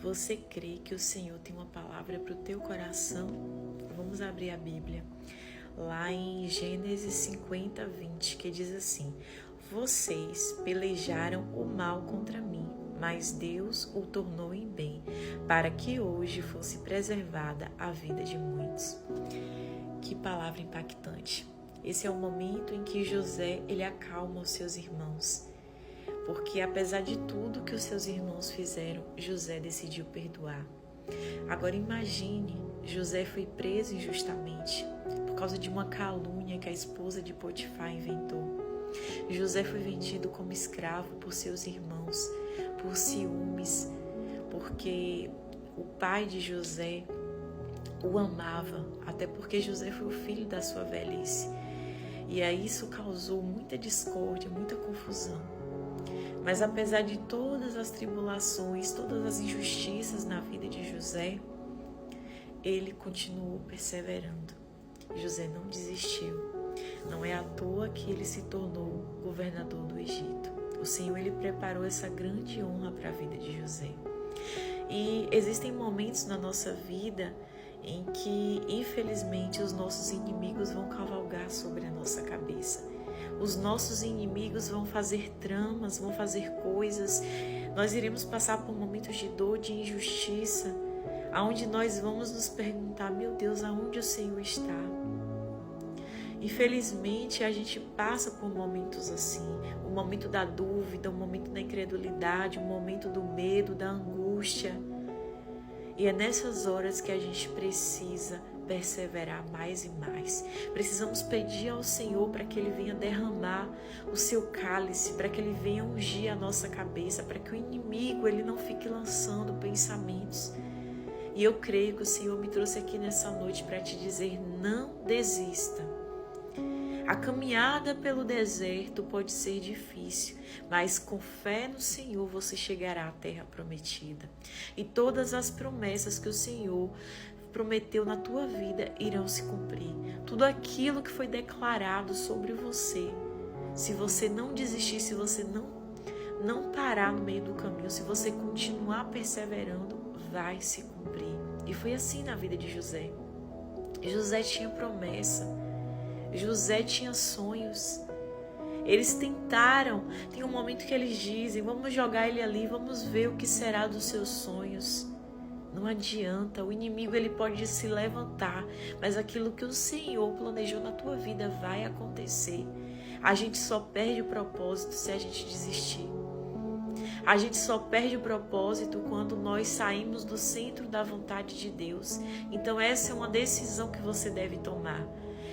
Você crê que o Senhor tem uma palavra para o teu coração? Vamos abrir a Bíblia. Lá em Gênesis 50, 20, que diz assim: Vocês pelejaram o mal contra mim, mas Deus o tornou em bem, para que hoje fosse preservada a vida de muitos. Que palavra impactante. Esse é o momento em que José ele acalma os seus irmãos. Porque apesar de tudo que os seus irmãos fizeram, José decidiu perdoar. Agora imagine, José foi preso injustamente por causa de uma calúnia que a esposa de Potifar inventou. José foi vendido como escravo por seus irmãos, por ciúmes, porque o pai de José o amava, até porque José foi o filho da sua velhice. E aí isso causou muita discórdia, muita confusão. Mas apesar de todas as tribulações, todas as injustiças na vida de José, ele continuou perseverando. José não desistiu. Não é à toa que ele se tornou governador do Egito. O Senhor ele preparou essa grande honra para a vida de José. E existem momentos na nossa vida em que, infelizmente, os nossos inimigos vão cavalgar sobre a nossa cabeça. Os nossos inimigos vão fazer tramas, vão fazer coisas. Nós iremos passar por momentos de dor, de injustiça, aonde nós vamos nos perguntar: meu Deus, aonde o Senhor está? Infelizmente, a gente passa por momentos assim, o momento da dúvida, o momento da incredulidade, o momento do medo, da angústia. E é nessas horas que a gente precisa perseverar mais e mais. Precisamos pedir ao Senhor para que Ele venha derramar o seu cálice, para que Ele venha ungir a nossa cabeça, para que o inimigo ele não fique lançando pensamentos. E eu creio que o Senhor me trouxe aqui nessa noite para te dizer: não desista. A caminhada pelo deserto pode ser difícil, mas com fé no Senhor você chegará à terra prometida. E todas as promessas que o Senhor prometeu na tua vida irão se cumprir. Tudo aquilo que foi declarado sobre você, se você não desistir, se você não parar no meio do caminho, se você continuar perseverando, vai se cumprir. E foi assim na vida de José. José tinha promessa. José tinha sonhos. Eles tentaram. Tem um momento que eles dizem: vamos jogar ele ali, vamos ver o que será dos seus sonhos. Não adianta, o inimigo ele pode se levantar, mas aquilo que o Senhor planejou na tua vida vai acontecer. A gente só perde o propósito se a gente desistir. A gente só perde o propósito quando nós saímos do centro da vontade de Deus. Então essa é uma decisão que você deve tomar.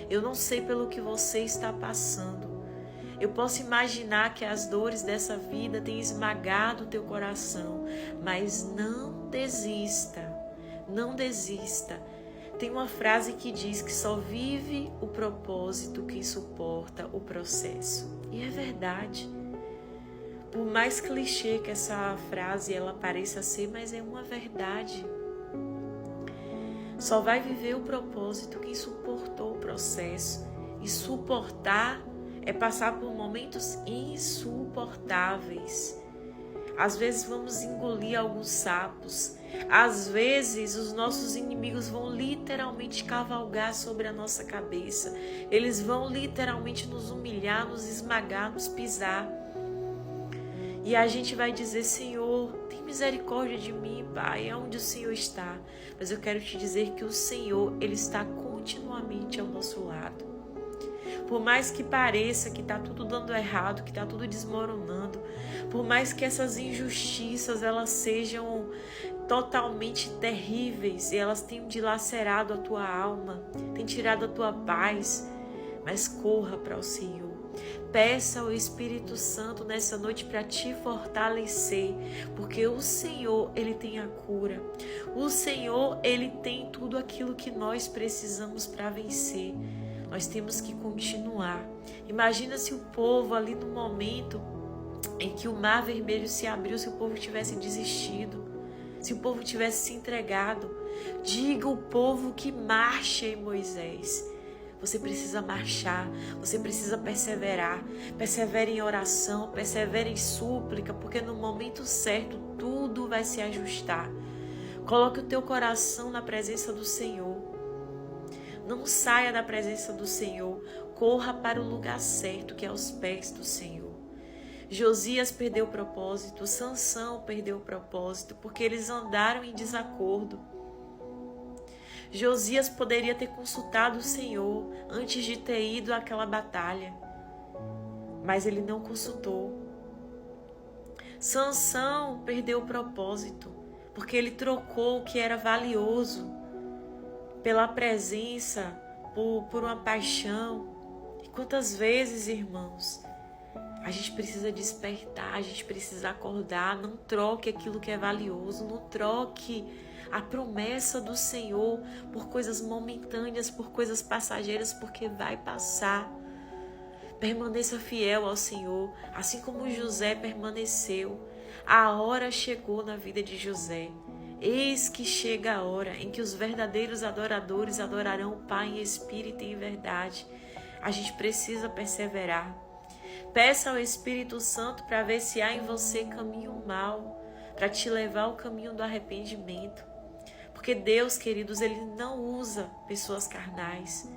Eu não sei pelo que você está passando. Eu posso imaginar que as dores dessa vida têm esmagado o teu coração, mas não desista, não desista. Tem uma frase que diz que só vive o propósito que suporta o processo. E é verdade. Por mais clichê que essa frase ela pareça ser, mas é uma verdade. Só vai viver o propósito quem suportou o processo. E suportar é passar por momentos insuportáveis. Às vezes vamos engolir alguns sapos. Às vezes os nossos inimigos vão literalmente cavalgar sobre a nossa cabeça. Eles vão literalmente nos humilhar, nos esmagar, nos pisar. E a gente vai dizer: Senhor, tem misericórdia de mim, Pai, aonde o Senhor está? Mas eu quero te dizer que o Senhor, Ele está continuamente ao nosso lado. Por mais que pareça que está tudo dando errado, que está tudo desmoronando, por mais que essas injustiças elas sejam totalmente terríveis e elas tenham dilacerado a tua alma, tenham tirado a tua paz, mas corra para o Senhor. Peça ao Espírito Santo nessa noite para te fortalecer, porque o Senhor, Ele tem a cura. O Senhor, Ele tem tudo aquilo que nós precisamos para vencer. Nós temos que continuar. Imagina se o povo ali no momento em que o mar vermelho se abriu, se o povo tivesse desistido, se o povo tivesse se entregado. Diga ao povo que marche, Moisés. Você precisa marchar, você precisa perseverar. Persevere em oração, persevere em súplica, porque no momento certo tudo vai se ajustar. Coloque o teu coração na presença do Senhor. Não saia da presença do Senhor. Corra para o lugar certo, que é aos pés do Senhor. Josias perdeu o propósito, Sansão perdeu o propósito, porque eles andaram em desacordo. Josias poderia ter consultado o Senhor antes de ter ido àquela batalha, mas ele não consultou. Sansão perdeu o propósito, porque ele trocou o que era valioso pela presença, por uma paixão. E quantas vezes, irmãos, a gente precisa despertar, a gente precisa acordar. Não troque aquilo que é valioso, não troque a promessa do Senhor por coisas momentâneas, por coisas passageiras, porque vai passar. Permaneça fiel ao Senhor, assim como José permaneceu. A hora chegou na vida de José. Eis que chega a hora em que os verdadeiros adoradores adorarão o Pai em espírito e em verdade. A gente precisa perseverar. Peça ao Espírito Santo para ver se há em você caminho mau, para te levar ao caminho do arrependimento. Porque Deus, queridos, Ele não usa pessoas carnais.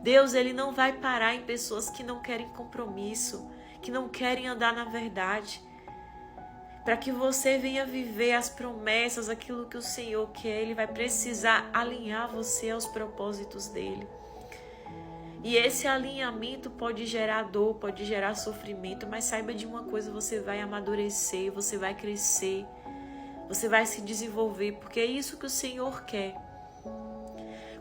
Deus, Ele não vai parar em pessoas que não querem compromisso, que não querem andar na verdade. Para que você venha viver as promessas, aquilo que o Senhor quer, Ele vai precisar alinhar você aos propósitos dEle. E esse alinhamento pode gerar dor, pode gerar sofrimento, mas saiba de uma coisa, você vai amadurecer, você vai crescer, você vai se desenvolver, porque é isso que o Senhor quer.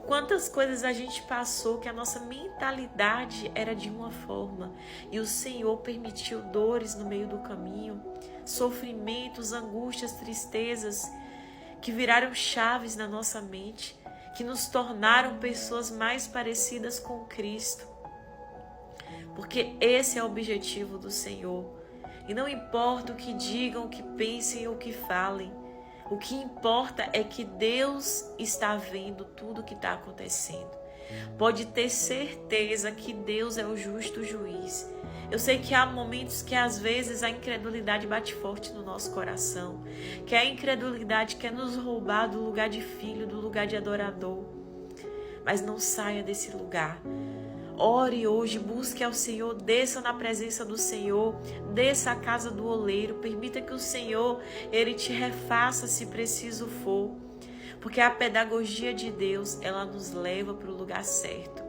Quantas coisas a gente passou que a nossa mentalidade era de uma forma e o Senhor permitiu dores no meio do caminho, sofrimentos, angústias, tristezas que viraram chaves na nossa mente, que nos tornaram pessoas mais parecidas com Cristo. Porque esse é o objetivo do Senhor. E não importa o que digam, o que pensem ou o que falem. O que importa é que Deus está vendo tudo o que está acontecendo. Pode ter certeza que Deus é o justo juiz. Eu sei que há momentos que às vezes a incredulidade bate forte no nosso coração, que a incredulidade quer nos roubar do lugar de filho, do lugar de adorador. Mas não saia desse lugar. Ore hoje, busque ao Senhor, desça na presença do Senhor, desça à casa do oleiro, permita que o Senhor, Ele te refaça se preciso for. Porque a pedagogia de Deus, ela nos leva para o lugar certo.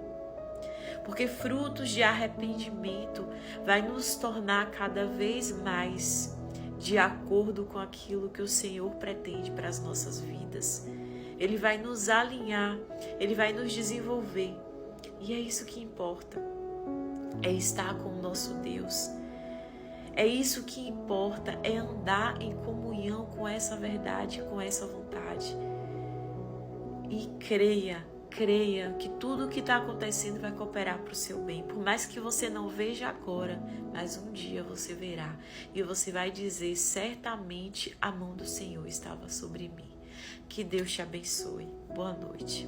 Porque frutos de arrependimento vai nos tornar cada vez mais de acordo com aquilo que o Senhor pretende para as nossas vidas. Ele vai nos alinhar, Ele vai nos desenvolver. E é isso que importa. É estar com o nosso Deus. É isso que importa, é andar em comunhão com essa verdade, com essa vontade. E creia que tudo o que está acontecendo vai cooperar para o seu bem. Por mais que você não veja agora, mas um dia você verá. E você vai dizer, certamente a mão do Senhor estava sobre mim. Que Deus te abençoe. Boa noite.